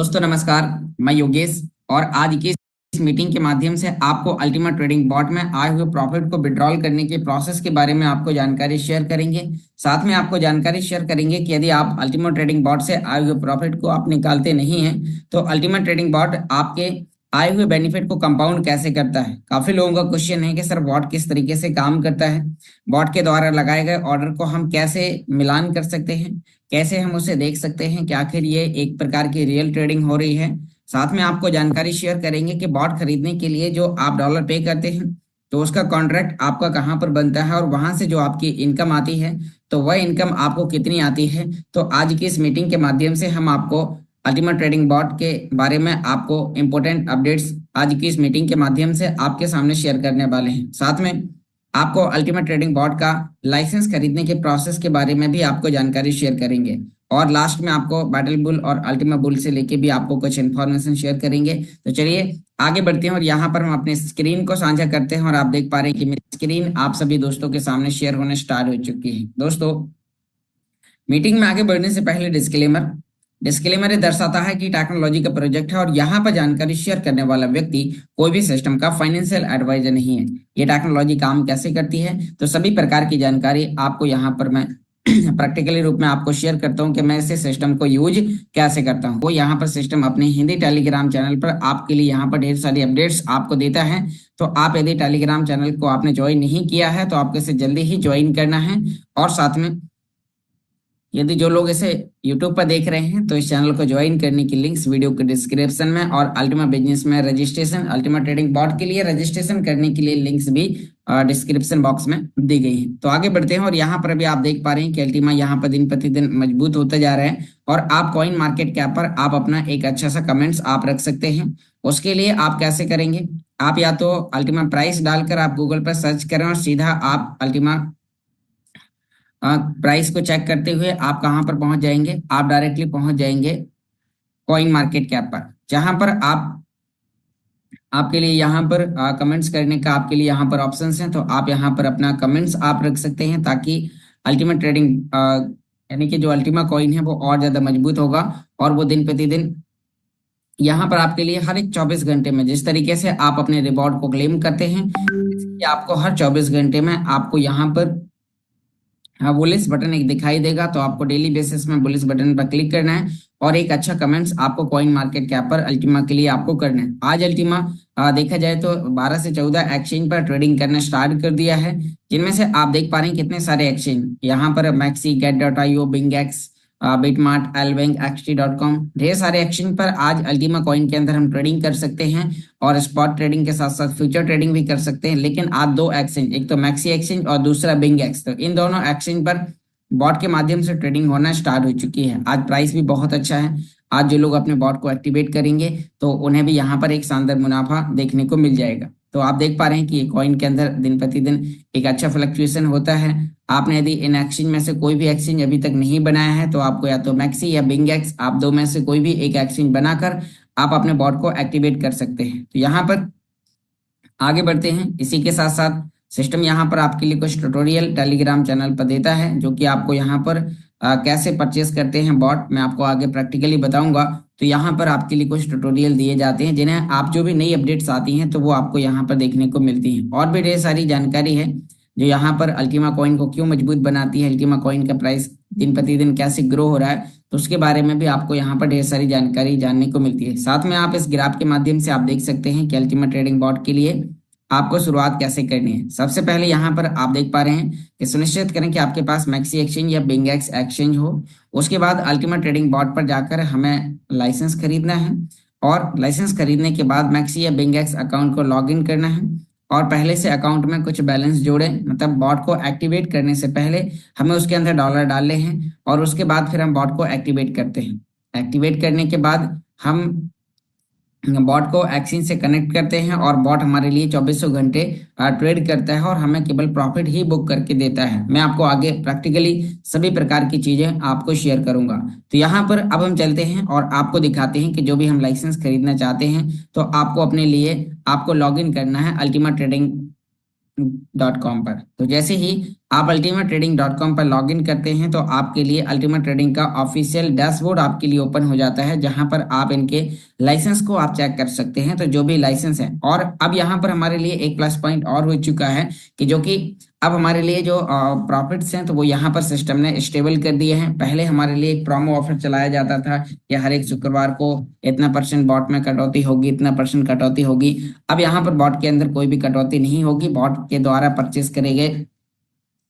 दोस्तों नमस्कार। मैं योगेश और आज की इस मीटिंग के माध्यम से आपको अल्टीमा ट्रेडिंग बॉट में आए हुए प्रॉफिट को विड्रॉल करने के प्रोसेस के बारे में आपको जानकारी शेयर करेंगे। साथ में आपको जानकारी शेयर करेंगे कि यदि आप अल्टीमा ट्रेडिंग बॉट से आए हुए प्रॉफिट को आप निकालते नहीं हैं तो अल्टीमा ट्रेडिंग बॉट आपके आए हुए बेनिफिट को कंपाउंड कैसे करता है। काफी लोगों का क्वेश्चन है कि सर बॉट किस तरीके से काम करता है, बॉट के द्वारा लगाए गए ऑर्डर को हम कैसे मिलान कर सकते हैं, कैसे हम उसे देख सकते हैं कि आखिर ये एक प्रकार की रियल ट्रेडिंग हो रही है। साथ में आपको जानकारी शेयर करेंगे कि बॉट खरीदने के लिए जो आप डॉलर पे करते हैं तो उसका कॉन्ट्रैक्ट आपका कहाँ पर बनता है और वहां से जो आपकी इनकम आती है तो वह इनकम आपको कितनी आती है। तो आज की इस मीटिंग के माध्यम से हम आपको अल्टीमा ट्रेडिंग बॉट के बारे में आपको इंपॉर्टेंट अपडेट्स आज की इस मीटिंग के माध्यम से आपके सामने शेयर करने वाले हैं। साथ में आपको अल्टीमा ट्रेडिंग बॉट का लाइसेंस खरीदने के प्रोसेस के बारे में भी आपको जानकारी शेयर करेंगे और लास्ट में आपको बैटल बुल और अल्टीमा बुल से लेके भी आपको कुछ इन्फॉर्मेशन शेयर करेंगे। तो चलिए आगे बढ़ते हैं और यहाँ पर हम अपने स्क्रीन को साझा करते हैं और आप देख पा रहे हैं कि मेरी स्क्रीन आप सभी दोस्तों के सामने शेयर होने स्टार्ट हो चुकी है। दोस्तों मीटिंग में आगे बढ़ने से पहले डिस्क्लेमर ये दर्शाता है कि टेक्नोलॉजी का प्रोजेक्ट है और यहाँ पर जानकारी शेयर करने वाला व्यक्ति कोई भी सिस्टम का फाइनेंशियल एडवाइजर नहीं है। ये टेक्नोलॉजी काम कैसे करती है तो सभी प्रकार की जानकारी आपको यहाँ पर मैं प्रैक्टिकली रूप में आपको शेयर करता हूँ कि मैं इस सिस्टम को यूज कैसे करता हूँ। वो यहाँ पर सिस्टम अपने हिंदी टेलीग्राम चैनल पर आपके लिए यहाँ पर ढेर सारी अपडेट्स आपको देता है। तो आप यदि टेलीग्राम चैनल को आपने ज्वाइन नहीं किया है तो आपको इसे जल्दी ही ज्वाइन करना है। और साथ में यदि जो लोग इसे YouTube पर देख रहे हैं तो इस चैनल को ज्वाइन करने की लिंक्स वीडियो के डिस्क्रिप्शन में और अल्टीमा बिजनेस में रजिस्ट्रेशन अल्टीमा ट्रेडिंग बॉट के लिए रजिस्ट्रेशन करने के लिए लिंक्स भी डिस्क्रिप्शन बॉक्स में दी गई है। तो आगे बढ़ते हैं और यहाँ पर भी आप देख पा रहे हैं कि अल्टीमा यहाँ पर दिन प्रतिदिन मजबूत होता जा रहा है और आप कॉइन मार्केट कैप पर आप अपना एक अच्छा सा कमेंट्स आप रख सकते हैं। उसके लिए आप कैसे करेंगे, आप या तो अल्टीमा प्राइस डालकर आप गूगल पर सर्च करें और सीधा आप अल्टीमा प्राइस को चेक करते हुए आप कहां पर पहुंच जाएंगे, आप डायरेक्टली पहुंच जाएंगे कॉइन मार्केट कैप पर, जहां पर आपके लिए यहाँ पर कमेंट्स करने का आपके लिए यहाँ पर ऑप्शंस हैं। तो आप यहाँ पर अपना कमेंट्स आप रख सकते हैं ताकि अल्टीमा ट्रेडिंग यानी कि जो अल्टीमा कॉइन है वो और ज्यादा मजबूत होगा और वो दिन प्रतिदिन यहाँ पर आपके लिए हर एक 24 घंटे में जिस तरीके से आप अपने रिवॉर्ड को क्लेम करते हैं आपको हर 24 घंटे में आपको यहाँ पर हाँ बुलिश बटन एक दिखाई देगा। तो आपको डेली बेसिस में बुलिश बटन पर क्लिक करना है और एक अच्छा कमेंट्स आपको कॉइन मार्केट कैप पर अल्टीमा के लिए आपको करना है। आज अल्टीमा देखा जाए तो 12 से 14 एक्सचेंज पर ट्रेडिंग करना स्टार्ट कर दिया है, जिनमें से आप देख पा रहे हैं कितने सारे एक्सचेंज यहाँ पर मैक्सी, गेट.io, बिंगेक्स, बिटमार्ट, एलबैंक, XT.com, ढेर सारे एक्सचेंज पर आज अल्टीमा कॉइन के अंदर हम ट्रेडिंग कर सकते हैं और स्पॉट ट्रेडिंग के साथ साथ फ्यूचर ट्रेडिंग भी कर सकते हैं। लेकिन आज दो एक्सचेंज, एक तो मैक्सी एक्सचेंज और दूसरा बिंगेक्स, तो इन दोनों एक्सचेंज पर बॉट के माध्यम से ट्रेडिंग होना स्टार्ट हो चुकी है। आज प्राइस भी बहुत अच्छा है। आज जो लोग अपने बॉट को एक्टिवेट करेंगे तो उन्हें भी यहाँ पर एक शानदार मुनाफा देखने को मिल जाएगा। तो आप देख पा रहे हैं कि कॉइन के अंदर दिन प्रतिदिन एक अच्छा फ्लक्चुएशन होता है। आपने यदि इन एक्सचेंज में से कोई भी एक्सचेंज अभी तक नहीं बनाया है तो आपको या तो मैक्सी या बिंगेक्स, आप दो में से कोई भी एक एक्सचेंज बनाकर आप अपने बॉट को एक्टिवेट कर सकते हैं। तो यहाँ पर आगे बढ़ते हैं। इसी के साथ साथ सिस्टम यहाँ पर आपके लिए कुछ ट्यूटोरियल टेलीग्राम चैनल पर देता है जो कि आपको यहाँ पर कैसे परचेस करते हैं बॉट, मैं आपको आगे प्रैक्टिकली बताऊंगा। तो यहाँ पर आपके लिए कुछ ट्यूटोरियल दिए जाते हैं जिन्हें आप जो भी नई अपडेट्स आती हैं तो वो आपको यहाँ पर देखने को मिलती हैं। और भी ढेर सारी जानकारी है जो यहाँ पर अल्टीमा कॉइन को क्यों मजबूत बनाती है, अल्टीमा कॉइन का प्राइस दिन प्रतिदिन कैसे ग्रो हो रहा है, तो उसके बारे में भी आपको यहाँ पर ढेर सारी जानकारी जानने को मिलती है। साथ में आप इस ग्राफ के माध्यम से आप देख सकते हैं कि अल्टीमा ट्रेडिंग बॉट के लिए आपको शुरुआत कैसे करनी है। सबसे पहले यहाँ पर आप देख पा रहे हैं कि सुनिश्चित करें कि आपके पास मैक्सी एक्सचेंज या बिंगेक्स एक्सचेंज हो। उसके बाद अल्टीमा ट्रेडिंग बॉट पर जाकर हमें लाइसेंस खरीदना है और लाइसेंस खरीदने के बाद मैक्सी या बिंगेक्स अकाउंट को लॉग इन करना है और पहले से अकाउंट में कुछ बैलेंस जोड़े, मतलब बॉट को एक्टिवेट करने से पहले हमें उसके अंदर डॉलर डालने हैं और उसके बाद फिर हम बॉट को एक्टिवेट करते हैं। एक्टिवेट करने के बाद हम बॉट को एक्सचेंज से कनेक्ट करते हैं और बॉट हमारे लिए 2400 घंटे ट्रेड करता है और हमें केवल प्रॉफिट ही बुक करके देता है। मैं आपको आगे प्रैक्टिकली सभी प्रकार की चीजें आपको शेयर करूंगा। तो यहाँ पर अब हम चलते हैं और आपको दिखाते हैं कि जो भी हम लाइसेंस खरीदना चाहते हैं तो आपको अपने लिए आपको लॉग इन करना है ultimaTrading.com पर। तो जैसे ही आप ultimatetrading.com पर लॉगिन करते हैं तो आपके लिए अल्टीमेट ट्रेडिंग का ऑफिशियल डैशबोर्ड आपके लिए ओपन हो जाता है, जहां पर आप इनके लाइसेंस को आप चेक कर सकते हैं। तो जो भी लाइसेंस है, और अब यहाँ पर हमारे लिए एक प्लस पॉइंट और हो चुका है कि जो कि अब हमारे लिए जो प्रॉफिट्स हैं तो वो यहाँ पर सिस्टम ने स्टेबल कर दिए हैं। पहले हमारे लिए एक प्रोमो ऑफर चलाया जाता था कि हर एक शुक्रवार को इतना % बॉट में कटौती होगी, इतना % कटौती होगी। अब यहाँ पर बॉट के अंदर कोई भी कटौती नहीं होगी। बॉट के द्वारा परचेस करे गए,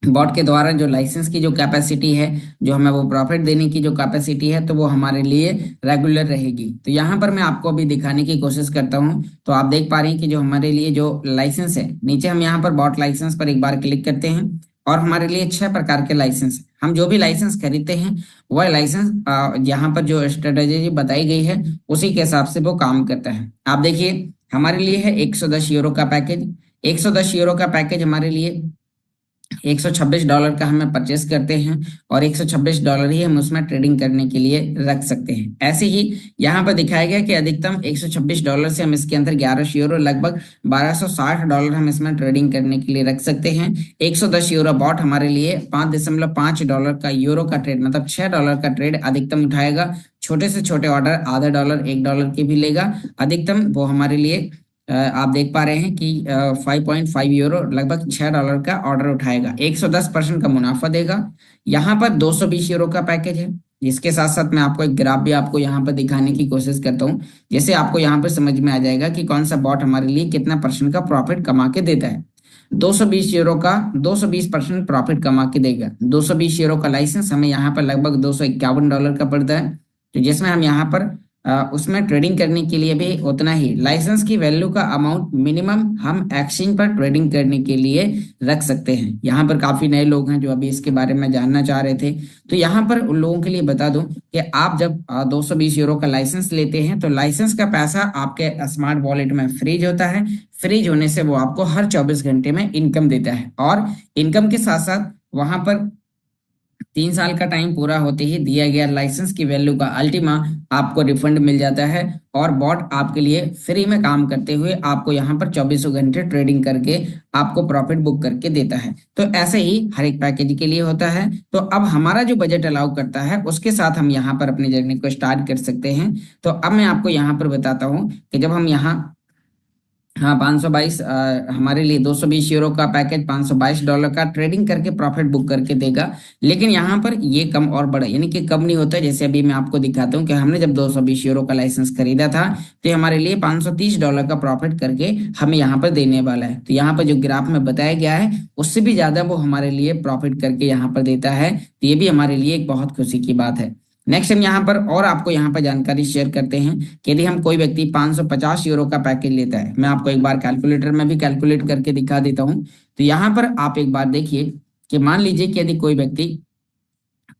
बॉट के द्वारा जो लाइसेंस की जो कैपेसिटी है, जो हमें वो प्रॉफिट देने की जो कैपेसिटी है, तो वो हमारे लिए रेगुलर रहेगी। तो यहाँ पर मैं आपको अभी दिखाने की कोशिश करता हूँ। तो आप देख पा रहे हैं कि जो हमारे लिए जो लाइसेंस है, नीचे हम यहाँ पर बॉट लाइसेंस पर एक बार क्लिक करते हैं और हमारे लिए 6 प्रकार के लाइसेंस, हम जो भी लाइसेंस खरीदते हैं वह लाइसेंस यहाँ पर जो स्ट्रेटेजी बताई गई है उसी के हिसाब से वो काम करता है। आप देखिए हमारे लिए है 110 यूरो का पैकेज। 110 यूरो का पैकेज हमारे लिए $126 का हमें परचेस करते हैं और $126 ही हम उसमें ट्रेडिंग करने के लिए रख सकते हैं। ऐसे ही यहाँ पर दिखाया गया कि अधिकतम $126 से हम इसके अंदर 11 यूरो, लगभग $1260 हम इसमें ट्रेडिंग करने के लिए रख सकते हैं। 110 यूरो बॉट हमारे लिए $5.5 का यूरो का ट्रेड, मतलब $6 का ट्रेड अधिकतम उठाएगा। छोटे से छोटे ऑर्डर आधा डॉलर, $1 के भी लेगा। अधिकतम वो हमारे लिए आप देख पा रहे हैं कि 5.5 यूरो, लगभग $6 का ऑर्डर उठाएगा, 110% का मुनाफा देगा। यहाँ पर 220 यूरो का पैकेज है। इसके साथ साथ मैं आपको एक ग्राफ भी आपको यहाँ पर दिखाने की कोशिश करता हूँ, जैसे आपको यहाँ पर समझ में आ जाएगा कि कौन सा बॉट हमारे लिए कितना % का प्रॉफिट कमा के देता है। 220 यूरो का 220% प्रॉफिट कमा के देगा। 220 यूरो का लाइसेंस हमें यहाँ पर लगभग $251 का पड़ता है। तो जिसमें हम यहाँ पर उसमें ट्रेडिंग करने के लिए भी उतना ही लाइसेंस की वैल्यू का अमाउंट मिनिमम हम एक्सचेंज पर ट्रेडिंग करने के लिए रख सकते हैं। यहाँ पर काफी नए लोग हैं जो अभी इसके बारे में जानना चाह रहे थे, तो यहाँ पर उन लोगों के लिए बता दूं कि आप जब 220 यूरो का लाइसेंस लेते हैं तो लाइसेंस का पैसा आपके स्मार्ट वॉलेट में फ्रीज होता है। फ्रीज होने से वो आपको हर 24 घंटे में इनकम देता है, और इनकम के साथ साथ वहां पर 3 साल का टाइम पूरा होते ही दिया गया लाइसेंस की वैल्यू का अल्टीमा आपको रिफंड मिल जाता है, और बॉट आपके लिए फ्री में काम करते हुए आपको यहाँ पर 24 घंटे ट्रेडिंग करके आपको प्रॉफिट बुक करके देता है। तो ऐसे ही हर एक पैकेज के लिए होता है। तो अब हमारा जो बजट अलाउ करता है उसके साथ हम यहाँ पर अपनी जर्नी को स्टार्ट कर सकते हैं। तो अब मैं आपको यहाँ पर बताता हूँ कि जब हम यहाँ, हाँ 522, हमारे लिए 220 यूरो का पैकेज $522 का ट्रेडिंग करके प्रॉफिट बुक करके देगा। लेकिन यहाँ पर ये कम और बढ़ा, यानी कि कम नहीं होता। जैसे अभी मैं आपको दिखाता हूँ कि हमने जब 220 यूरो का लाइसेंस खरीदा था तो ये हमारे लिए $530 का प्रॉफिट करके हमें यहाँ पर देने वाला है। तो यहाँ पर जो ग्राफ में बताया गया है उससे भी ज्यादा वो हमारे लिए प्रॉफिट करके यहाँ पर देता है। तो ये भी हमारे लिए एक बहुत खुशी की बात है। नेक्स्ट हम यहाँ पर और आपको यहाँ पर जानकारी शेयर करते हैं कि यदि हम कोई व्यक्ति 550 यूरो का पैकेज लेता है, मैं आपको एक बार कैलकुलेटर में भी कैलकुलेट करके दिखा देता हूँ। तो यहाँ पर आप एक बार देखिए कि मान लीजिए कि यदि कोई व्यक्ति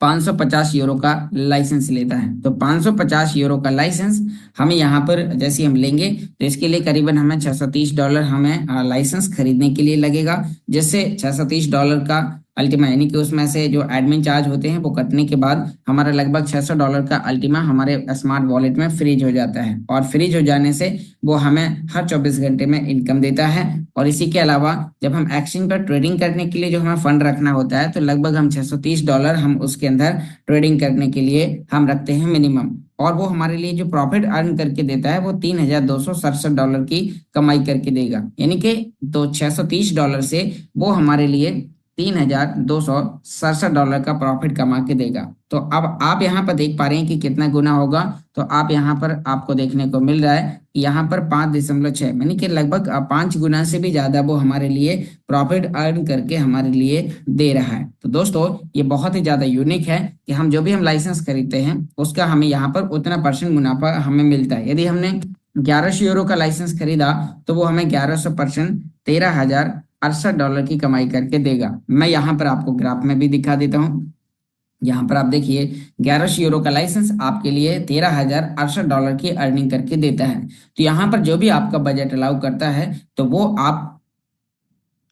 550 यूरो का लाइसेंस लेता है, तो 550 यूरो का लाइसेंस हमें यहाँ पर जैसे हम लेंगे तो इसके लिए करीबन हमें $630 हमें लाइसेंस खरीदने के लिए लगेगा, जिससे $630 का अल्टीमा, यानी कि उसमें से जो एडमिन चार्ज होते हैं वो कटने के बाद हमारा लगभग $600 का अल्टीमा हमारे स्मार्ट वॉलेट में फ्रीज हो जाता है। और फ्रीज हो जाने से वो हमें हर 24 घंटे में इनकम देता है। और इसी के अलावा जब हम एक्सचेंज पर ट्रेडिंग करने के लिए जो हमें फंड रखना होता है, तो लगभग हम $630 हम उसके अंदर ट्रेडिंग करने के लिए हम रखते हैं मिनिमम, और वो हमारे लिए जो प्रॉफिट अर्न करके देता है वो $3267 की कमाई करके देगा। यानी कि तो $630 से वो हमारे लिए $3267 का प्रॉफिट कमा के देगा। तो अब आप यहाँ पर देख पा रहे हैं कि कितना गुना होगा। तो आप यहाँ पर आपको देखने को मिल रहा है कि यहाँ पर 5.6, यानी कि लगभग 5 गुना से भी ज्यादा वो हमारे लिए प्रॉफिट अर्न करके हमारे लिए दे रहा है। तो दोस्तों ये बहुत ही ज्यादा यूनिक है कि हम जो भी हम लाइसेंस खरीदते हैं उसका हमें यहाँ पर उतना % मुनाफा हमें मिलता है। यदि हमने 1100 यूरो का लाइसेंस खरीदा तो वो हमें 1100% $13,068 की कमाई करके देगा। मैं यहाँ पर आपको ग्राफ में भी दिखा देता हूँ। यहाँ पर आप देखिए 1100 यूरो का लाइसेंस आपके लिए $13,068 की अर्निंग करके देता है। तो यहाँ पर जो भी आपका बजट अलाउ करता है तो वो आप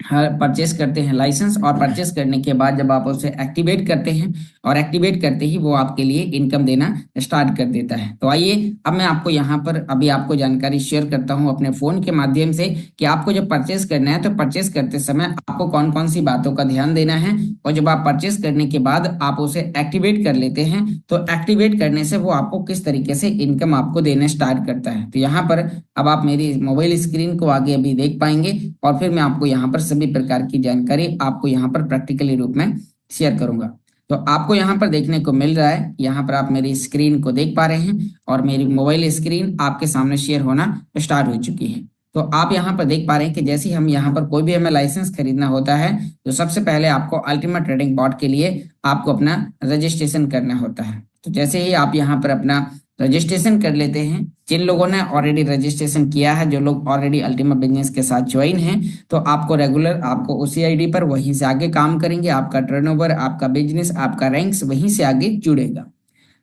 परचेस करते हैं लाइसेंस, और परचेस करने के बाद जब आप उसे एक्टिवेट करते हैं और एक्टिवेट करते ही वो आपके लिए इनकम देना स्टार्ट कर देता है। तो आइए अब मैं आपको यहाँ पर अभी आपको जानकारी शेयर करता हूँ अपने फोन के माध्यम से कि आपको जब परचेस करना है तो परचेस करते समय आपको कौन कौन सी बातों का ध्यान देना है, और जब आप परचेस करने के बाद आप उसे एक्टिवेट कर लेते हैं तो एक्टिवेट करने से वो आपको किस तरीके से इनकम आपको देना स्टार्ट करता है। तो यहाँ पर अब आप मेरी मोबाइल स्क्रीन को आगे अभी देख पाएंगे, और फिर मैं आपको यहाँ पर सभी प्रकार की जानकारी आपको यहाँ पर प्रैक्टिकली रूप में शेयर करूंगा। तो आपको यहाँ पर देखने को मिल रहा है, यहाँ पर आप मेरी स्क्रीन को देख पा रहे हैं और मेरी मोबाइल स्क्रीन आपके सामने शेयर होना स्टार्ट हो चुकी है। तो आप यहाँ पर देख पा रहे हैं कि जैसे ही हम यहाँ पर कोई भी हमें लाइसेंस खरीदना होता है तो सबसे पहले आपको अल्टीमेट ट्रेडिंग बॉट के लिए आपको अपना रजिस्ट्रेशन करना होता है। तो जैसे ही आप यहाँ पर अपना रजिस्ट्रेशन कर लेते हैं, जिन लोगों ने ऑलरेडी रजिस्ट्रेशन किया है, जो लोग ऑलरेडी अल्टीमा बिजनेस के साथ ज्वाइन हैं, तो आपको रेगुलर आपको उसी आईडी पर वहीं से आगे काम करेंगे, आपका टर्नओवर, आपका बिजनेस, आपका रैंक्स वहीं से आगे जुड़ेगा।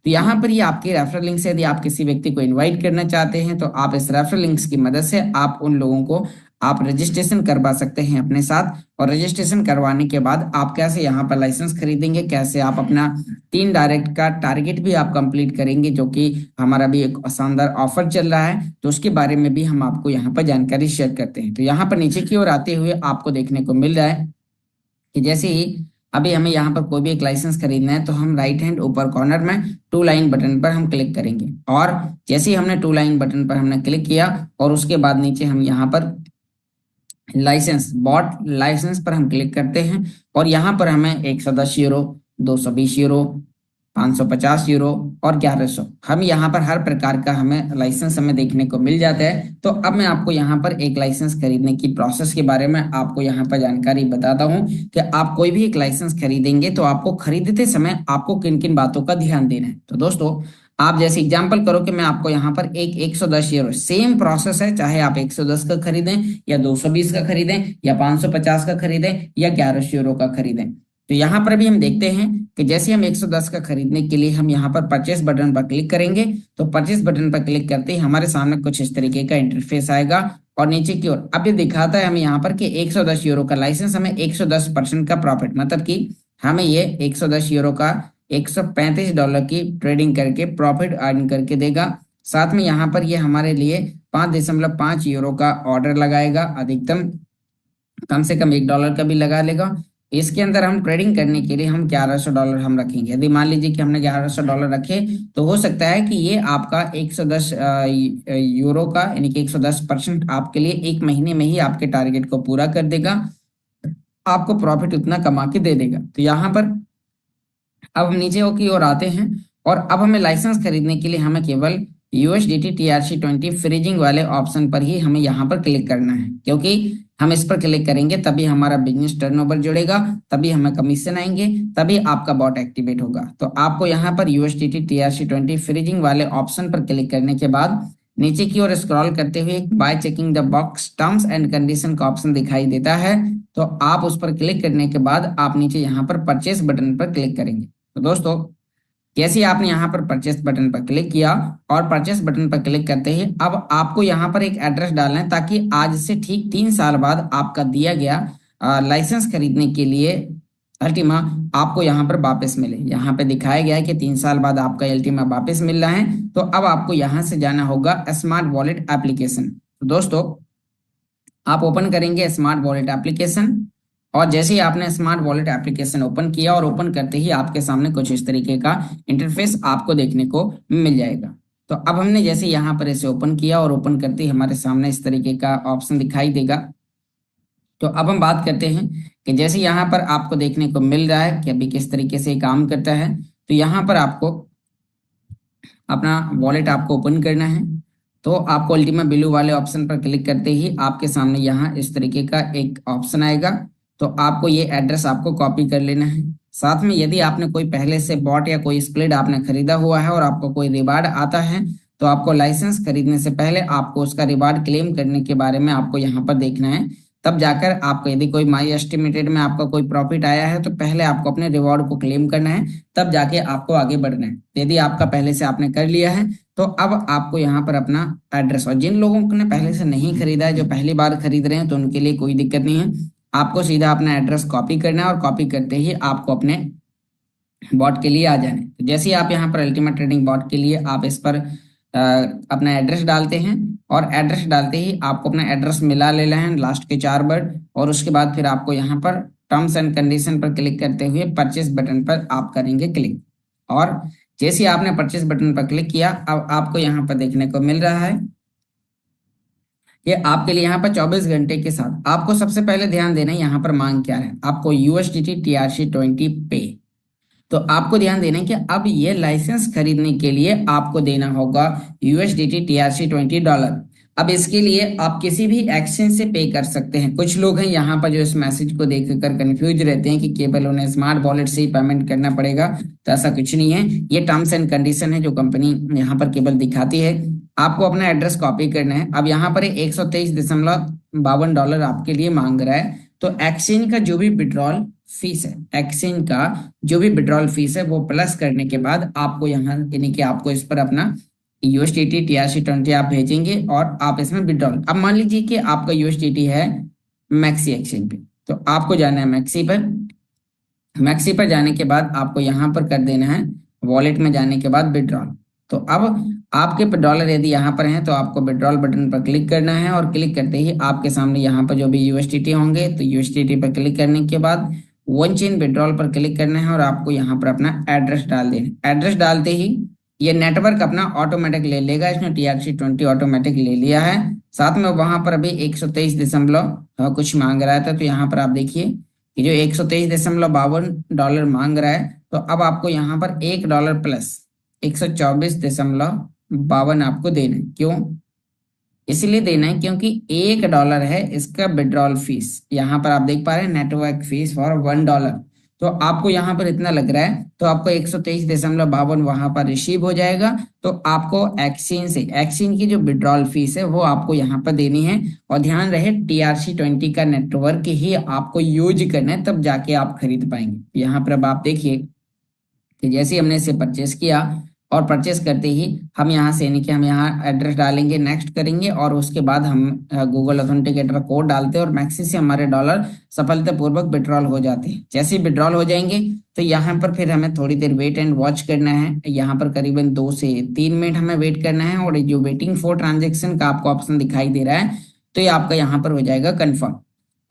तो यहाँ पर ये आपके रेफरल लिंक से यदि आप किसी व्यक्ति को इनवाइट करना चाहते हैं तो आप इस रेफरल लिंक्स की मदद से आप उन लोगों को आप रजिस्ट्रेशन करवा सकते हैं अपने साथ। और रजिस्ट्रेशन करवाने के बाद आप कैसे यहाँ पर लाइसेंस खरीदेंगे, कैसे आप अपना 3 डायरेक्ट का टारगेट भी आप कंप्लीट करेंगे, जो कि हमारा भी एक शानदार ऑफर चल रहा है, तो उसके बारे में भी हम आपको यहाँ पर जानकारी शेयर करते हैं। तो यहाँ पर नीचे की ओर आते हुए आपको देखने को मिल रहा है कि जैसे ही अभी हमें यहाँ पर कोई भी एक लाइसेंस खरीदना है तो हम राइट हैंड ऊपर कॉर्नर में 2 लाइन बटन पर हम क्लिक करेंगे, और जैसे ही हमने 2 लाइन बटन पर हमने क्लिक किया और उसके बाद नीचे हम यहाँ पर लाइसेंस बॉट लाइसेंस पर हम क्लिक करते हैं, और यहाँ पर हमें 110 यूरो, 220 यूरो, 550 यूरो और 1100, हम यहाँ पर हर प्रकार का हमें लाइसेंस हमें देखने को मिल जाता है। तो अब मैं आपको यहाँ पर एक लाइसेंस खरीदने की प्रोसेस के बारे में आपको यहाँ पर जानकारी बताता हूँ कि आप कोई भी एक लाइसेंस खरीदेंगे तो आपको खरीदते समय आपको किन किन बातों का ध्यान देना है। तो दोस्तों, आप जैसे एग्जांपल करो कि मैं आपको यहाँ पर एक 110 यूरो, सेम प्रोसेस है, चाहे आप 110 का खरीदें या 220 का खरीदें या 550 का खरीदें या 1100 यूरो का खरीदें। तो यहाँ पर भी हम देखते हैं कि जैसे हम 110 का खरीदने के लिए हम यहाँ पर परचेस बटन पर क्लिक करेंगे, तो परचेस बटन पर क्लिक करते ही हमारे सामने कुछ इस तरीके का इंटरफेस आएगा, और नीचे की ओर अब ये दिखाता है हमें यहाँ पर कि 110 यूरो का लाइसेंस हमें 110% का प्रॉफिट, मतलब कि हमें ये 110 यूरो का $135 की ट्रेडिंग करके प्रॉफिट अर्न करके देगा। साथ में यहाँ पर ये हमारे लिए 5.5 यूरो का ऑर्डर लगाएगा, अधिकतम कम से कम $1 का भी लगा लेगा। इसके अंदर हम ट्रेडिंग करने के लिए हम $1100 हम रखेंगे। यदि मान लीजिए कि हमने $1100 रखे तो हो सकता है कि ये आपका 110 यूरो का यानी कि 110% आपके लिए 1 महीने में ही आपके टारगेट को पूरा कर देगा, आपको प्रॉफिट उतना कमा के दे देगा। तो यहाँ पर अब हम नीचे की ओर आते हैं, और अब हमें लाइसेंस खरीदने के लिए हमें केवल USDT TRC20 फ्रीजिंग वाले ऑप्शन पर ही हमें यहाँ पर क्लिक करना है, क्योंकि हम इस पर क्लिक करेंगे तभी हमारा बिजनेस टर्नओवर जुड़ेगा, तभी हमें कमीशन आएंगे, तभी आपका बॉट एक्टिवेट होगा। तो आपको यहाँ पर USDT TRC20 फ्रीजिंग वाले ऑप्शन पर क्लिक करने के बाद नीचे की ओर स्क्रॉल करते हुए bye checking the box terms and condition का ऑप्शन दिखाई देता है, तो आप उस पर क्लिक करने के बाद आप नीचे यहाँ पर परचेस बटन पर क्लिक करेंगे। तो दोस्तों, जैसे आपने यहाँ पर परचेस बटन पर क्लिक किया और परचेस बटन पर क्लिक करते ही अब आपको यहाँ पर एक एड्रेस डालना है, ताकि आज से ठीक 3 साल बाद आपका दिया गया लाइसेंस खरीदने के लिए अल्टीमा आपको यहाँ पर वापस मिले। यहाँ पे दिखाया गया है कि 3 साल बाद आपका अल्टीमा वापस मिल रहा है। तो अब आपको यहाँ से जाना होगा स्मार्ट वॉलेट एप्लीकेशन। तो दोस्तों, आप ओपन करेंगे स्मार्ट वॉलेट एप्लीकेशन, और जैसे ही आपने स्मार्ट वॉलेट एप्लीकेशन ओपन किया और ओपन करते ही आपके सामने कुछ इस तरीके का इंटरफेस आपको देखने को मिल जाएगा। तो अब हमने जैसे यहाँ पर इसे ओपन किया और ओपन करते ही हमारे सामने इस तरीके का ऑप्शन दिखाई देगा। तो अब हम बात करते हैं कि जैसे यहाँ पर आपको देखने को मिल रहा है कि अभी किस तरीके से काम करता है। तो यहाँ पर आपको अपना वॉलेट आपको ओपन करना है, तो आपको अल्टीमा बिलू वाले ऑप्शन पर क्लिक करते ही आपके सामने यहाँ इस तरीके का एक ऑप्शन आएगा। तो आपको ये एड्रेस आपको कॉपी कर लेना है। साथ में यदि आपने कोई पहले से बॉट या कोई स्प्लिट आपने खरीदा हुआ है और आपको कोई रिवार्ड आता है, तो आपको लाइसेंस खरीदने से पहले आपको उसका रिवार्ड क्लेम करने के बारे में आपको यहाँ पर देखना है। तब जाकर आपको यदि कोई माई एस्टिमेटेड में आपका कोई प्रॉफिट आया है तो पहले आपको अपने रिवॉर्ड को क्लेम करना है, तब जाके आपको आगे बढ़ना है। यदि आपका पहले से आपने कर लिया है तो अब आपको यहाँ पर अपना एड्रेस, और जिन लोगों ने पहले से नहीं खरीदा है, जो पहली बार खरीद रहे हैं, तो उनके लिए कोई दिक्कत नहीं है। आपको सीधा अपना एड्रेस कॉपी करना है और कॉपी करते ही आपको अपने बॉट के लिए आ जाना है। तो जैसे ही आप यहाँ पर अल्टीमेट ट्रेडिंग बॉट के लिए आप इस पर अपना एड्रेस डालते हैं और एड्रेस डालते ही आपको अपना एड्रेस मिला लेना है लास्ट के 4 वर्ड, और उसके बाद फिर आपको यहाँ पर टर्म्स एंड कंडीशन पर क्लिक करते हुए परचेस बटन पर आप करेंगे क्लिक। और जैसे ही आपने परचेस बटन पर क्लिक किया, अब आपको यहाँ पर देखने को मिल रहा है ये आपके लिए यहाँ पर 24 घंटे के साथ आपको सबसे पहले ध्यान देना है यहाँ पर मांग क्या है, आपको USDT TRC20 पे। तो आपको ध्यान देना है कि अब ये लाइसेंस खरीदने के लिए आपको देना होगा USDT TRC20 $। अब इसके लिए आप किसी भी एक्सचेंज से पे कर सकते हैं। कुछ लोग हैं यहाँ पर जो इस मैसेज को देखकर कंफ्यूज रहते हैं कि केवल उन्हें स्मार्ट वॉलेट से ही पेमेंट करना पड़ेगा, तो ऐसा कुछ नहीं है। ये टर्म्स एंड कंडीशन है जो कंपनी यहाँ पर केवल दिखाती है। आपको अपना एड्रेस कॉपी करना है। अब यहाँ पर $123.52 आपके लिए मांग रहा है। तो एक्सचेंज का जो भी विड्रॉल फीस है, एक्सचेंज का जो भी विड्रॉल फीस है वो प्लस करने के बाद आपको यहाँ यानी कि आपको इस पर अपना USDT TRC20 आप भेजेंगे और आप इसमें विड्रॉल। अब मान लीजिए कि आपका USDT है मैक्सी एक्सचेंज पे, तो आपको जाना है मैक्सी पर। मैक्सी पर जाने के बाद आपको यहाँ पर कर देना है वॉलेट में जाने के बाद विड्रॉल। तो अब आपके डॉलर यदि यहाँ पर हैं तो आपको विड्रॉल बटन पर क्लिक करना है और क्लिक करते ही आपके सामने यहाँ पर जो भी USDT होंगे तो USDT पर क्लिक करने के बाद वन चेन विड्रॉल पर क्लिक करना है और आपको यहाँ पर अपना एड्रेस डाल देना। एड्रेस डालते ही ये नेटवर्क अपना ऑटोमेटिक ले लेगा। इसने TRC20 ऑटोमेटिक ले लिया है। साथ में वहां पर अभी 123 कुछ मांग रहा था, तो यहाँ पर आप देखिए कि जो $123.52 मांग रहा है, तो अब आपको यहाँ पर $1 प्लस 124.52 आपको देना है। क्यों इसलिए देना है क्योंकि $1 है इसका विड्रॉल फीस। यहाँ पर आप देख पा रहे हैं नेटवर्क फीस फॉर $1। तो आपको यहाँ पर इतना लग रहा है, तो आपको 123.52 वहां पर रिसीव हो जाएगा। तो आपको एक्सचेंज की जो विड्रॉल फीस है वो आपको यहाँ पर देनी है। और ध्यान रहे TRC20 का नेटवर्क ही आपको यूज करना है, तब जाके आप खरीद पाएंगे। यहाँ पर अब आप देखिए कि जैसे हमने इसे परचेस किया और परचेस करते ही हम यहाँ से यानी कि हम यहाँ एड्रेस डालेंगे, नेक्स्ट करेंगे और उसके बाद हम गूगल ऑथेंटिकेटर कोड डालते हैं और मैक्सी से हमारे डॉलर सफलतापूर्वक विड्रॉल हो जाते हैं। जैसे ही विड्रॉल हो जाएंगे तो यहाँ पर फिर हमें थोड़ी देर वेट एंड वॉच करना है। यहाँ पर करीबन 2 से 3 मिनट हमें वेट करना है और जो वेटिंग फॉर ट्रांजेक्शन का आपको ऑप्शन दिखाई दे रहा है तो ये आपका यहाँ पर हो जाएगा कन्फर्म।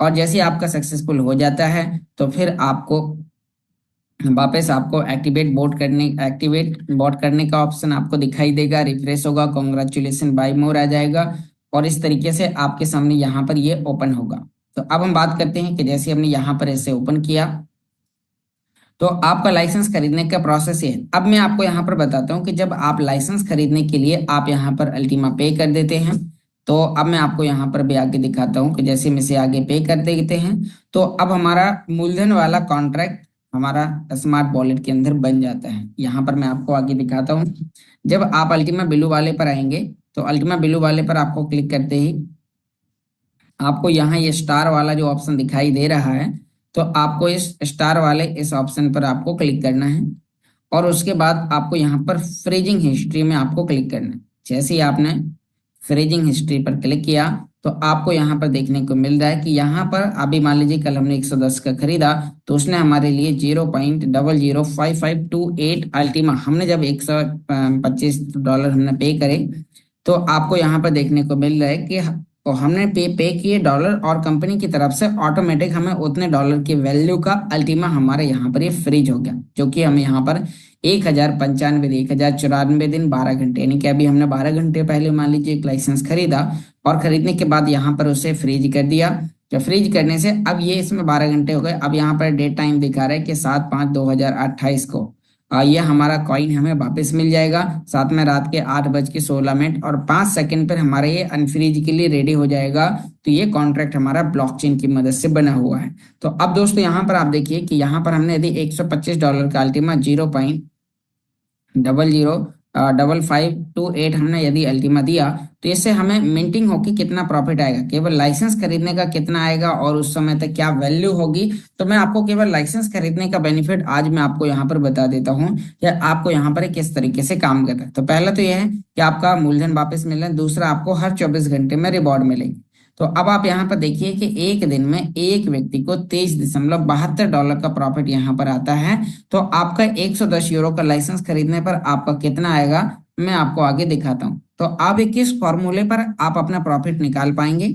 और जैसे आपका सक्सेसफुल हो जाता है तो फिर आपको वापस आपको एक्टिवेट बॉट करने का ऑप्शन आपको दिखाई देगा, रिफ्रेश होगा, कॉन्ग्रेचुलेशन बाय मोर आ जाएगा और इस तरीके से आपके सामने यहाँ पर ये ओपन होगा। तो अब हम बात करते हैं कि जैसे हमने यहाँ पर ऐसे ओपन किया तो आपका लाइसेंस खरीदने का प्रोसेस ये है। अब मैं आपको यहाँ पर बताता हूँ कि जब आप लाइसेंस खरीदने के लिए आप यहाँ पर अल्टीमा पे कर देते हैं, तो अब मैं आपको यहाँ पर भी आगे दिखाता हूँ कि जैसे हम इसे आगे पे कर देते हैं तो अब हमारा मूलधन वाला कॉन्ट्रैक्ट हमारा स्मार्ट वॉलेट के अंदर बन जाता है। यहाँ पर मैं आपको आगे दिखाता हूँ। जब आप अल्टीमा बिलू वाले पर आएंगे तो अल्टीमा बिलू वाले पर आपको क्लिक करते ही आपको यहाँ ये स्टार वाला जो ऑप्शन दिखाई दे रहा है, तो आपको इस स्टार वाले इस ऑप्शन पर आपको क्लिक करना है और उसके बाद आपको यहाँ पर फ्रीजिंग हिस्ट्री में आपको क्लिक करना है। जैसे ही आपने फ्रीजिंग हिस्ट्री पर क्लिक किया तो आपको यहाँ पर देखने को मिल रहा है कि यहाँ पर अभी मान लीजिए कल हमने 110 का खरीदा तो उसने हमारे लिए 0.005528 अल्टीमा हमने जब $125 हमने पे करे तो आपको यहाँ पर देखने को मिल रहा है कि तो हमने पे किए डॉलर और कंपनी की तरफ से ऑटोमेटिक हमें उतने डॉलर की वैल्यू का अल्टीमा हमारे यहाँ पर ये फ्रीज हो गया, जो कि हमें यहाँ पर 1094 दिन 12 घंटे यानी कि अभी हमने 12 घंटे पहले मान लीजिए एक लाइसेंस खरीदा और खरीदने के बाद यहाँ पर उसे फ्रीज कर दिया। तो फ्रीज करने से अब ये इसमें 12 घंटे हो गए। अब यहाँ पर डेट टाइम दिखा रहा है कि 7/5/2028 को ये हमारा कॉइन हमें वापस मिल जाएगा। साथ में रात के 8:16 और 5 सेकंड पर हमारे ये अनफ्रीज के लिए रेडी हो जाएगा। तो ये कॉन्ट्रैक्ट हमारा ब्लॉकचेन की मदद से बना हुआ है। तो अब दोस्तों यहाँ पर आप देखिए कि यहाँ पर हमने यदि $125 का अल्टीमा 0.005528 हमने यदि अल्टीमा दिया तो इससे हमें मिंटिंग होके कितना प्रॉफिट आएगा, केवल लाइसेंस खरीदने का कितना आएगा और उस समय तक क्या वैल्यू होगी, तो मैं आपको केवल लाइसेंस खरीदने का बेनिफिट आज मैं आपको यहाँ पर बता देता हूँ या आपको यहाँ पर किस तरीके से काम करता है। तो पहला तो यह है कि आपका मूलधन वापस मिलना है, दूसरा आपको हर 24 घंटे में रिवॉर्ड मिलेंगे। तो अब आप यहाँ पर देखिए कि एक दिन में एक व्यक्ति को $23.72 का प्रॉफिट यहाँ पर आता है। तो आपका 110 यूरो का लाइसेंस खरीदने पर आपका कितना आएगा, मैं आपको आगे दिखाता हूँ। तो आप एक किस फॉर्मूले पर आप अपना प्रॉफिट निकाल पाएंगे।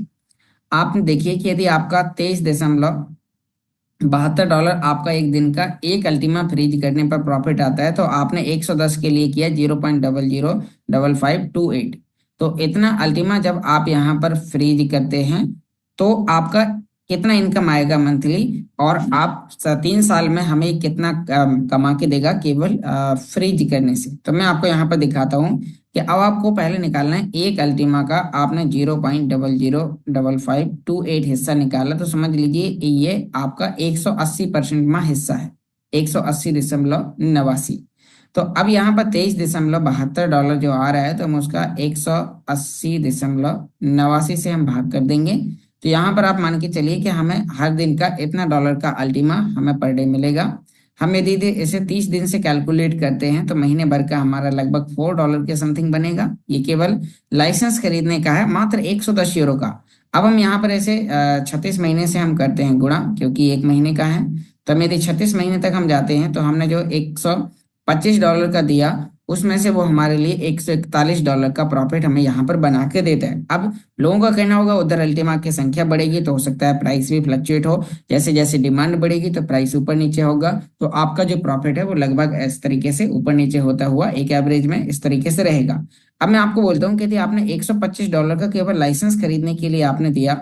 आपने देखिए कि यदि आपका $23.72 आपका एक दिन का एक अल्टीमा फ्रीज करने पर प्रॉफिट आता है, तो आपने 110 के लिए किया 0.005528। तो इतना अल्टीमा जब आप यहाँ पर फ्रीज करते हैं तो आपका कितना इनकम आएगा मंथली, और आप 3 साल में हमें कितना कमा के देगा केवल फ्रीज करने से। तो मैं आपको यहाँ पर दिखाता हूँ कि अब आपको पहले निकालना है एक अल्टीमा का। आपने 0.005528 हिस्सा निकाला, तो समझ लीजिए ये आपका 180% में हिस्सा है, 180.89। तो अब यहाँ पर $23.72 जो आ रहा है, तो हम उसका 180.89 से हम भाग कर देंगे। तो यहाँ पर आप मान के चलिए कि हमें हर दिन का इतना डॉलर का अल्टीमा हमें पर डे मिलेगा। हम यदि इसे 30 दिन से कैलकुलेट करते हैं तो महीने भर का हमारा लगभग $4 के समथिंग बनेगा। ये केवल लाइसेंस खरीदने का है, मात्र 110 यूरो का। अब हम यहाँ पर ऐसे 36 महीने से हम करते हैं गुणा, क्योंकि एक महीने का है। तो हम यदि 36 महीने तक हम जाते हैं तो हमने जो $125 का दिया, उसमें से वो हमारे लिए $141 का प्रॉफिट हमें यहाँ पर बना के देता है। अब लोगों का कहना होगा उधर अल्टीमा की संख्या बढ़ेगी तो हो सकता है प्राइस भी फ्लक्चुएट हो, जैसे जैसे डिमांड बढ़ेगी तो प्राइस ऊपर नीचे होगा। तो आपका जो प्रॉफिट है वो लगभग इस तरीके से ऊपर नीचे होता हुआ एक एवरेज में इस तरीके से रहेगा। अब मैं आपको बोलता हूँ कि यदि आपने $125 का केवल लाइसेंस खरीदने के लिए आपने दिया,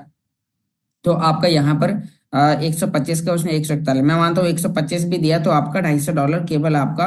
तो आपका यहाँ पर 125 का उसने 141, मैं मानता हूँ 125 भी दिया तो आपका $250 केवल आपका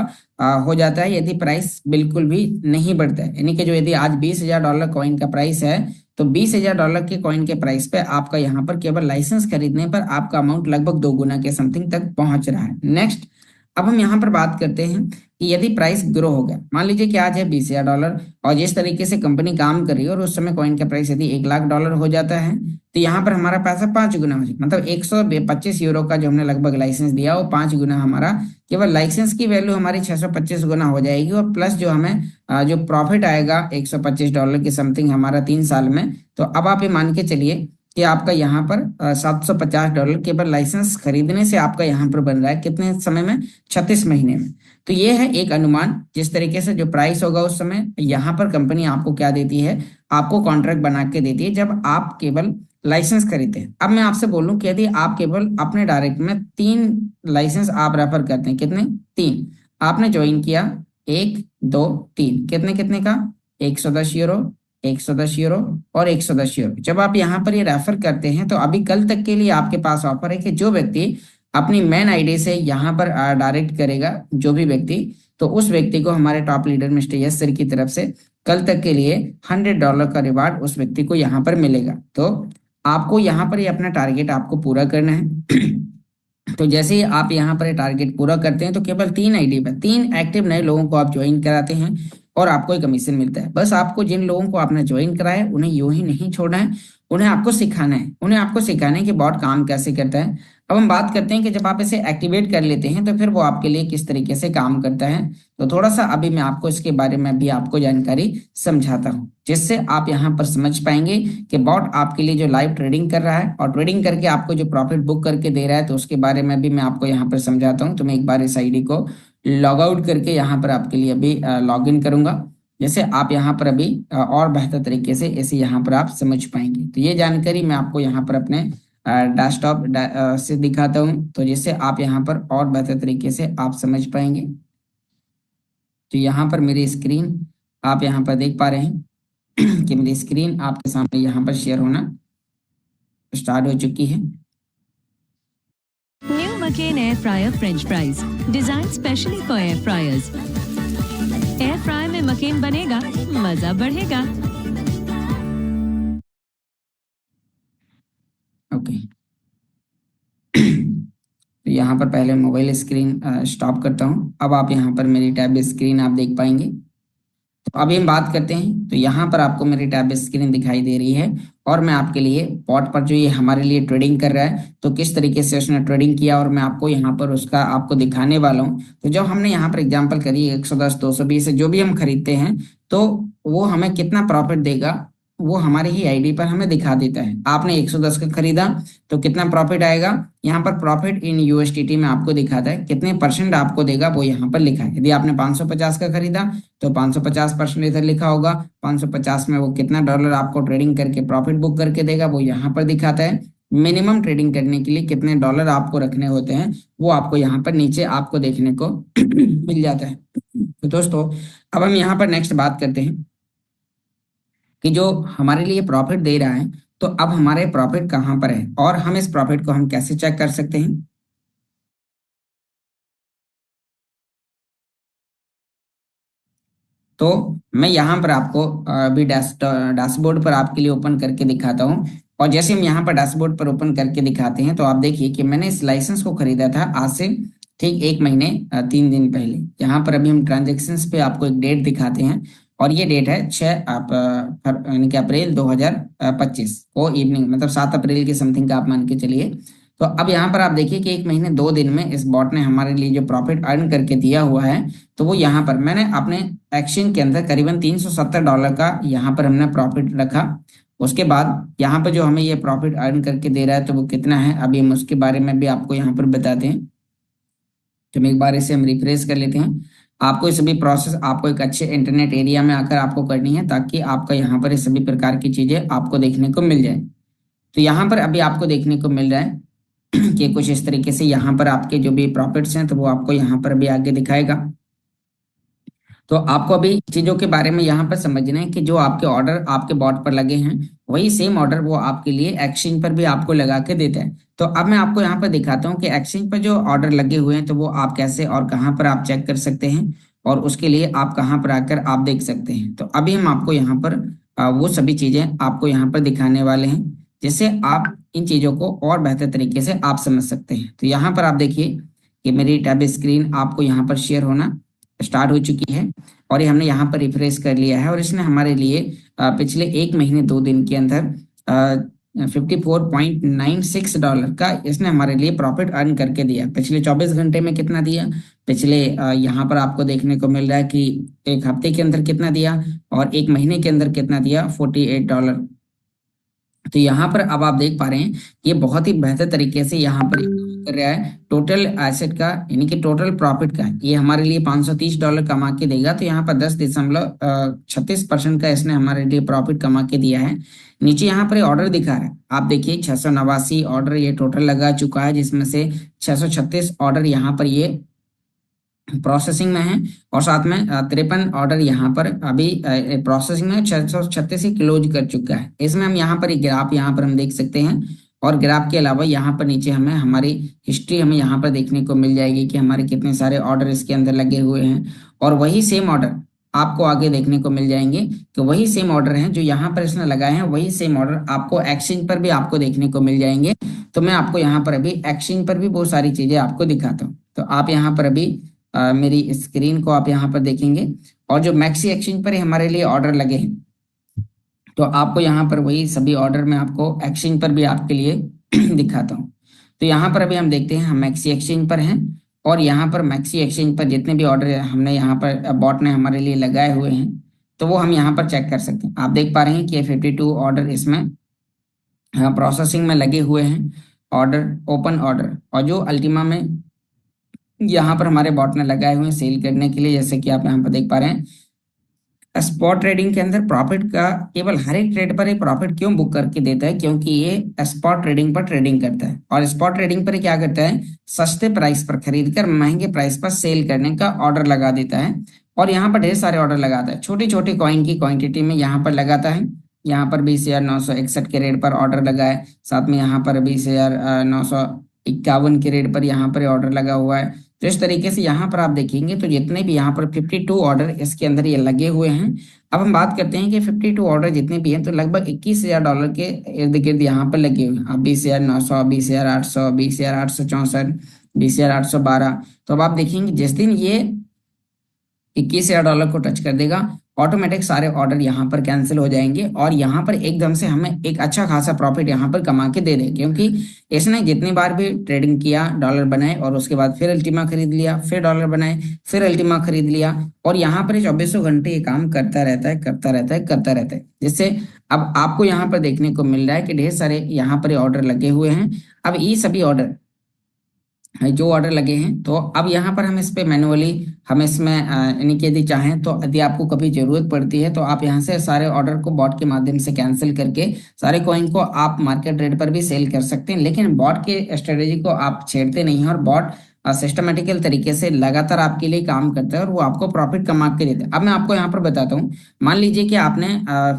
हो जाता है, यदि प्राइस बिल्कुल भी नहीं बढ़ता है। यानी कि जो यदि आज $20,000 कॉइन का प्राइस है, तो $20,000 के कॉइन के प्राइस पे आपका यहाँ पर केवल लाइसेंस खरीदने पर आपका अमाउंट लगभग 2 गुना के समथिंग तक पहुंच रहा है। नेक्स्ट, अब हम यहाँ पर बात करते हैं कि यदि प्राइस ग्रो हो गया, मान लीजिए कि आज है $20,000 और जिस तरीके से कंपनी काम कर रही है और उस समय कॉइन का प्राइस यदि $1,00,000 हो जाता है, तो यहाँ पर हमारा पैसा 5 गुना हो जाएगा। मतलब 125 यूरो का जो हमने लगभग लाइसेंस दिया वो 5 गुना हमारा, केवल लाइसेंस की वैल्यू हमारी 625 गुना हो जाएगी। और प्लस जो हमें जो प्रॉफिट आएगा $125 के समथिंग हमारा 3 साल में। तो अब आप ये मान के चलिए कि आपका यहाँ पर $750 केवल लाइसेंस खरीदने से आपका यहाँ पर बन रहा है कितने समय में, 36 महीने में। तो ये है एक अनुमान, जिस तरीके से जो प्राइस होगा उस समय यहाँ पर कंपनी आपको क्या देती है, आपको कॉन्ट्रैक्ट बना के देती है जब आप केवल लाइसेंस खरीदते हैं। अब मैं आपसे बोलूं कि यदि आप केवल अपने डायरेक्ट में 3 लाइसेंस आप रेफर करते हैं, कितने, 3 आपने ज्वाइन किया, 1 2 3, कितने कितने का, 110 यूरो, 110 यूरो और 110 यूरो। जब आप यहाँ पर ये रेफर करते हैं तो अभी कल तक के लिए आपके पास ऑफर है कि जो व्यक्ति अपनी मेन आईडी से यहाँ पर डायरेक्ट करेगा, जो भी व्यक्ति, तो उस व्यक्ति को हमारे top leader mister yes sir की तरफ से कल तक के लिए $100 का रिवार्ड उस व्यक्ति को यहाँ पर मिलेगा। तो आपको यहाँ पर ये अपना टारगेट आपको पूरा करना है। तो जैसे ही आप यहाँ पर टारगेट पूरा करते हैं तो केवल 3 आईडी पर 3 एक्टिव नए लोगों को आप ज्वाइन कराते हैं और आपको एक कमीशन मिलता है। बस आपको जिन लोगों को आपने ज्वाइन कराया उन्हें यूं ही नहीं छोड़ना है, उन्हें आपको सिखाना है, उन्हें आपको सिखाना है कि बॉट काम कैसे करता है। अब हम बात करते हैं कि जब आप इसे एक्टिवेट कर लेते हैं तो फिर वो आपके लिए किस तरीके से काम करता है। तो थोड़ा सा अभी मैं आपको इसके बारे में भी आपको जानकारी समझाता हूँ, जिससे आप यहाँ पर समझ पाएंगे कि बॉट आपके लिए जो लाइव ट्रेडिंग कर रहा है और ट्रेडिंग करके आपको जो प्रॉफिट बुक करके दे रहा है, तो उसके बारे में भी मैं आपको यहाँ पर समझाता हूँ। तो मैं एक बार इस आईडी को लॉग आउट करके यहाँ पर आपके लिए अभी लॉग इन करूंगा, जैसे आप यहाँ पर अभी और बेहतर तरीके से इसे यहाँ पर आप समझ पाएंगे। तो ये जानकारी मैं आपको यहाँ पर अपने डेस्कटॉप से दिखाता हूँ, तो जिससे आप यहाँ पर और बेहतर तरीके से आप समझ पाएंगे। तो यहाँ पर मेरी स्क्रीन आप यहाँ पर देख पा रहे हैं कि मेरी स्क्रीन आपके सामने यहाँ पर शेयर होना स्टार्ट हो चुकी है। New McCain air fryer French fries design specially for air fryers. Air fryer में मकेन बनेगा, मजा बढ़ेगा। ओके, तो यहाँ पर पहले मोबाइल स्क्रीन स्टॉप करता हूँ। अब आप यहाँ पर मेरी टैब स्क्रीन आप देख पाएंगे। तो अभी हम बात करते हैं, तो यहाँ पर आपको मेरी टैब स्क्रीन दिखाई दे रही है और मैं आपके लिए बॉट पर जो ये हमारे लिए ट्रेडिंग कर रहा है, तो किस तरीके से उसने ट्रेडिंग किया और मैं आपको यहाँ पर उसका आपको दिखाने वाला हूँ। तो जब हमने यहाँ पर एग्जांपल करी 110 220 जो भी हम खरीदते हैं तो वो हमें कितना प्रॉफिट देगा, वो हमारे ही आईडी पर हमें दिखा देता है। आपने 110 का खरीदा तो कितना प्रॉफिट आएगा, यहाँ पर प्रॉफिट इन यूएसडीटी में आपको दिखाता है, कितने परसेंट आपको देगा वो यहाँ पर लिखा है। यदि आपने 550 का खरीदा तो 550% इधर लिखा होगा, 550 में वो कितना डॉलर आपको ट्रेडिंग करके प्रॉफिट बुक करके देगा वो यहाँ पर दिखाता है। मिनिमम ट्रेडिंग करने के लिए कितने डॉलर आपको रखने होते हैं वो आपको यहाँ पर नीचे आपको देखने को मिल जाता है। तो दोस्तों अब हम यहाँ पर नेक्स्ट बात करते हैं कि जो हमारे लिए प्रॉफिट दे रहा है, तो अब हमारे प्रॉफिट कहाँ पर है और हम इस प्रॉफिट को हम कैसे चेक कर सकते हैं। तो मैं यहाँ पर आपको अभी डैशबोर्ड पर आपके लिए ओपन करके दिखाता हूँ। और जैसे हम यहाँ पर डैशबोर्ड पर ओपन करके दिखाते हैं तो आप देखिए कि मैंने इस लाइसेंस को खरीदा था आज से ठीक 1 महीने 3 दिन पहले। यहाँ पर अभी हम ट्रांजेक्शन्स पे आपको एक डेट दिखाते हैं और ये डेट है 6 यानी कि अप्रैल 2025 को इवनिंग, मतलब 7 अप्रैल के समथिंग का आप मान के चलिए। तो अब यहाँ पर आप देखिए कि 1 महीने 2 दिन में इस बॉट ने हमारे लिए जो प्रॉफिट अर्न करके दिया हुआ है, तो वो यहाँ पर मैंने अपने एक्सचेंज के अंदर करीबन $370 का यहाँ पर हमने प्रॉफिट रखा। उसके बाद यहाँ पर जो हमें ये प्रॉफिट अर्न करके दे रहा है तो वो कितना है, अभी हम उसके बारे में भी आपको यहाँ पर बताते हैं। तो एक बार इसे हम रिफ्रेश कर लेते हैं। आपको ये सभी प्रोसेस आपको एक अच्छे इंटरनेट एरिया में आकर आपको करनी है ताकि आपका यहाँ पर ये सभी प्रकार की चीजें आपको देखने को मिल जाए। तो यहाँ पर अभी आपको देखने को मिल रहा है कि कुछ इस तरीके से यहाँ पर आपके जो भी प्रॉफिट्स हैं तो वो आपको यहाँ पर भी आगे दिखाएगा। तो आपको अभी चीजों के बारे में यहाँ पर समझना है कि जो आपके ऑर्डर आपके बॉट पर लगे हैं वही सेम ऑर्डर वो आपके लिए एक्सचेंज पर भी आपको लगा के देता है। तो अब मैं आपको यहाँ पर दिखाता हूँ कि एक्सचेंज पर जो ऑर्डर लगे हुए हैं तो वो आप कैसे और कहाँ पर आप चेक कर सकते हैं और उसके लिए आप कहाँ पर आकर आप देख सकते हैं। तो अभी हम आपको यहाँ पर वो सभी चीजें आपको यहाँ पर दिखाने वाले हैं जिससे आप इन चीजों को और बेहतर तरीके से आप समझ सकते हैं। तो यहाँ पर आप देखिए कि मेरी टैब स्क्रीन आपको यहाँ पर शेयर होना स्टार्ट हो चुकी है और ये हमने यहाँ पर रिफ्रेश कर लिया है और इसने हमारे लिए पिछले 1 महीने 2 दिन के अंदर $54.96 का इसने हमारे लिए प्रॉफिट अर्न करके दिया। पिछले 24 घंटे में कितना दिया, पिछले यहाँ पर आपको देखने को मिल रहा है कि 1 हफ्ते के अंदर कितना दिया और 1 महीने के अंदर कितना दिया, $48। तो यहाँ पर अब आप देख पा रहे हैं ये बहुत ही बेहतर तरीके से यहाँ पर कर रहा है। टोटल एसेट का यानी कि टोटल प्रॉफिट का ये हमारे लिए $530 कमा के देगा। तो यहाँ पर 10.36% का इसने हमारे लिए प्रॉफिट कमा के दिया है। नीचे यहाँ पर ऑर्डर दिखा रहा है, आप देखिए 689 ऑर्डर ये टोटल लगा चुका है जिसमें से 636 ऑर्डर यहाँ पर ये प्रोसेसिंग में है और साथ में 53 ऑर्डर यहाँ पर अभी प्रोसेसिंग में 636 ही क्लोज कर चुका है। इसमें हम यहाँ पर एक ग्राफ यहाँ पर हम देख सकते हैं और ग्राफ के अलावा यहाँ पर नीचे हमें हमारी हिस्ट्री हमें यहाँ पर देखने को मिल जाएगी कि हमारे कितने सारे ऑर्डर इसके अंदर लगे हुए हैं और वही सेम ऑर्डर आपको आगे देखने को मिल जाएंगे। तो वही सेम ऑर्डर हैं जो यहाँ पर इसने लगाए हैं, वही सेम ऑर्डर आपको एक्सचेंज पर भी आपको देखने को मिल जाएंगे। तो मैं आपको यहाँ पर अभी एक्सचेंज पर भी बहुत सारी चीजें आपको दिखाता हूँ। तो आप यहाँ पर अभी मेरी स्क्रीन को आप यहाँ पर देखेंगे और जो मैक्सी एक्सचेंज पर हमारे लिए ऑर्डर लगे हैं तो आपको यहाँ पर वही सभी ऑर्डर में आपको एक्सचेंज पर भी आपके लिए दिखाता हूँ। तो यहाँ पर अभी हम देखते हैं हम मैक्सी एक्सचेंज पर हैं और यहाँ पर मैक्सी एक्सचेंज पर जितने भी ऑर्डर हमने यहाँ पर बॉट ने हमारे लिए लगाए हुए हैं तो वो हम यहाँ पर चेक कर सकते हैं। आप देख पा रहे हैं कि 52 ऑर्डर इसमें प्रोसेसिंग में लगे हुए हैं, ऑर्डर ओपन ऑर्डर, और जो अल्टीमा में यहाँ पर हमारे बॉट ने लगाए हुए हैं सेल करने के लिए। जैसे कि आप यहाँ पर देख पा रहे हैं स्पॉट ट्रेडिंग के अंदर प्रॉफिट का केवल हर एक ट्रेड पर ये प्रॉफिट क्यों बुक करके देता है, क्योंकि ये स्पॉट ट्रेडिंग पर ट्रेडिंग करता है और स्पॉट ट्रेडिंग पर क्या करता है, सस्ते प्राइस पर खरीद कर महंगे प्राइस पर सेल करने का ऑर्डर लगा देता है और यहाँ पर ढेर सारे ऑर्डर लगाता है। छोटी छोटी कॉइन की क्वांटिटी में यहाँ पर लगाता है। यहाँ पर 20,961 के रेट पर ऑर्डर लगा है, साथ में यहाँ पर 20,951 के रेट पर यहाँ पर ऑर्डर लगा हुआ है। तो इस तरीके से यहाँ पर आप देखेंगे तो जितने भी यहाँ पर 52 ऑर्डर इसके अंदर ये लगे हुए हैं। अब हम बात करते हैं कि 52 ऑर्डर जितने भी हैं तो लगभग $21,000 के इर्द गिर्द यहाँ पर लगे हुए हैं। अब 20,900, 20,800, 20,864, 20,812। तो अब आप देखेंगे जिस दिन ये $21,000 को टच कर देगा ऑटोमेटिक सारे ऑर्डर यहाँ पर कैंसिल हो जाएंगे और यहाँ पर एकदम से हमें एक अच्छा खासा प्रॉफिट यहाँ पर कमा के दे दे, क्योंकि इसने जितनी बार भी ट्रेडिंग किया डॉलर बनाए और उसके बाद फिर अल्टीमा खरीद लिया, फिर डॉलर बनाए, फिर अल्टीमा खरीद लिया और यहाँ पर 2400 घंटे ये काम करता रहता है, जिससे अब आपको यहाँ पर देखने को मिल रहा है कि ढेर सारे यहाँ पर ऑर्डर लगे हुए हैं। अब ये सभी ऑर्डर जो ऑर्डर लगे हैं, तो अब यहाँ पर हम इस पे मैनुअली हम इसमें यानी कि यदि चाहें तो यदि आपको कभी जरूरत पड़ती है तो आप यहाँ से सारे ऑर्डर को बॉट के माध्यम से कैंसिल करके सारे कॉइन को आप मार्केट रेट पर भी सेल कर सकते हैं। लेकिन बॉट के स्ट्रेटेजी को आप छेड़ते नहीं हैं और बॉट सिस्टमेटिकल तरीके से लगातार आपके लिए काम करता है और वो आपको प्रॉफिट कमा के देता है। अब मैं आपको यहाँ पर बताता हूँ, मान लीजिए कि आपने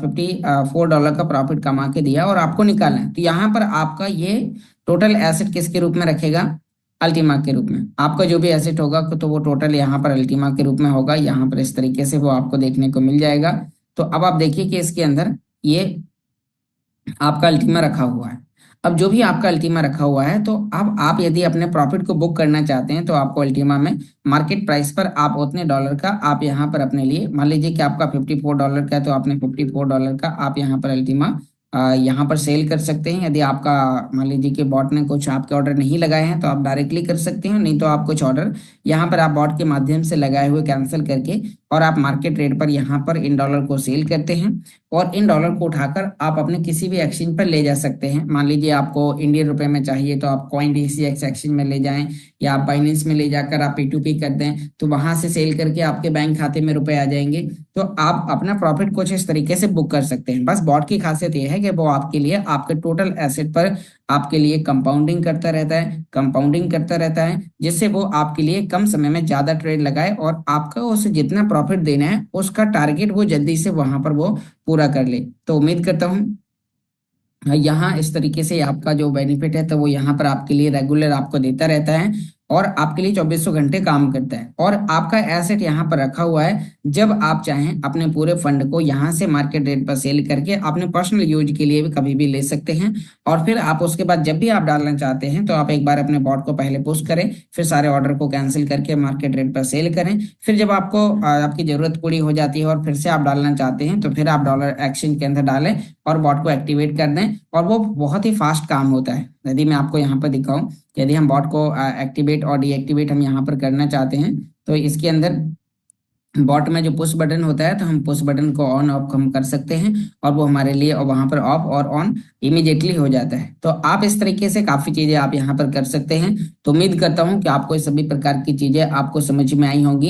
$54 का प्रॉफिट कमा के दिया और आपको निकालना है, तो यहाँ पर आपका ये टोटल एसेट किसके रूप में रखेगा? अल्टीमा के रूप में। आपका जो भी एसेट होगा तो वो टोटल यहाँ पर अल्टीमा के रूप में होगा। यहाँ पर इस तरीके से वो आपको देखने को मिल जाएगा। तो अब आप देखिए कि इसके अंदर ये आपका अल्टीमा रखा हुआ है। अब जो भी आपका अल्टीमा रखा हुआ है, तो अब आप यदि अपने प्रॉफिट को बुक करना चाहते हैं तो आपको अल्टीमा में मार्केट प्राइस पर आप उतने डॉलर का आप यहाँ पर अपने लिए, मान लीजिए कि आपका $54 का है तो आपने $54 का आप यहाँ पर अल्टीमा यहाँ पर सेल कर सकते हैं। यदि आपका मान लीजिए कि बॉट ने कुछ आपके ऑर्डर नहीं लगाए हैं तो आप डायरेक्टली कर सकते हैं, नहीं तो आप कुछ ऑर्डर यहाँ पर आप बॉट के माध्यम से लगाए हुए कैंसिल करके और आप मार्केट रेट पर यहाँ पर इन डॉलर को सेल करते हैं और इन डॉलर को उठाकर आप अपने किसी भी एक्सचेंज पर ले जा सकते हैं। मान लीजिए आपको इंडियन रुपए में चाहिए तो आप CoinDCX एक्सचेंज में ले जाएं या आप बाइनेंस में ले जाकर आप P2P कर दें, तो वहां से सेल करके आपके बैंक खाते में रुपए आ जाएंगे। तो आप अपना प्रॉफिट कुछ इस तरीके से बुक कर सकते हैं। बस बॉट की खासियत यह है कि वो आपके लिए आपके टोटल एसेट पर आपके लिए कंपाउंडिंग करता रहता है, जिससे वो आपके लिए कम समय में ज्यादा ट्रेड लगाए और आपका उसे जितना प्रॉफिट देना है उसका टारगेट वो जल्दी से वहां पर वो पूरा कर ले। तो उम्मीद करता हूँ यहाँ इस तरीके से आपका जो बेनिफिट है तो वो यहाँ पर आपके लिए रेगुलर आपको देता रहता है और आपके लिए 2400 घंटे काम करता है और आपका एसेट यहाँ पर रखा हुआ है। जब आप चाहें अपने पूरे फंड को यहाँ से मार्केट रेट पर सेल करके अपने पर्सनल यूज के लिए भी कभी भी ले सकते हैं और फिर आप उसके बाद जब भी आप डालना चाहते हैं तो आप एक बार अपने बॉट को पहले पुश करें, फिर सारे ऑर्डर को कैंसिल करके मार्केट रेट पर सेल करें। फिर जब आपको आपकी जरूरत पूरी हो जाती है और फिर से आप डालना चाहते हैं तो फिर आप डॉलर एक्सचेंज के अंदर डालें और बॉट को एक्टिवेट कर दें और वो बहुत ही फास्ट काम होता है। यदि मैं आपको यहाँ पर दिखाऊं, यदि हम बॉट को एक्टिवेट और डीएक्टिवेट हम यहाँ पर करना चाहते हैं तो इसके अंदर बॉट में जो पुश बटन होता है तो हम पुश बटन को ऑन ऑफ हम कर सकते हैं और वो हमारे लिए और वहां पर ऑफ और ऑन इमीडिएटली हो जाता है। तो आप इस तरीके से काफी चीजें आप यहाँ पर कर सकते हैं। तो उम्मीद करता हूँ कि आपको इस सभी प्रकार की चीजें आपको समझ में आई होंगी।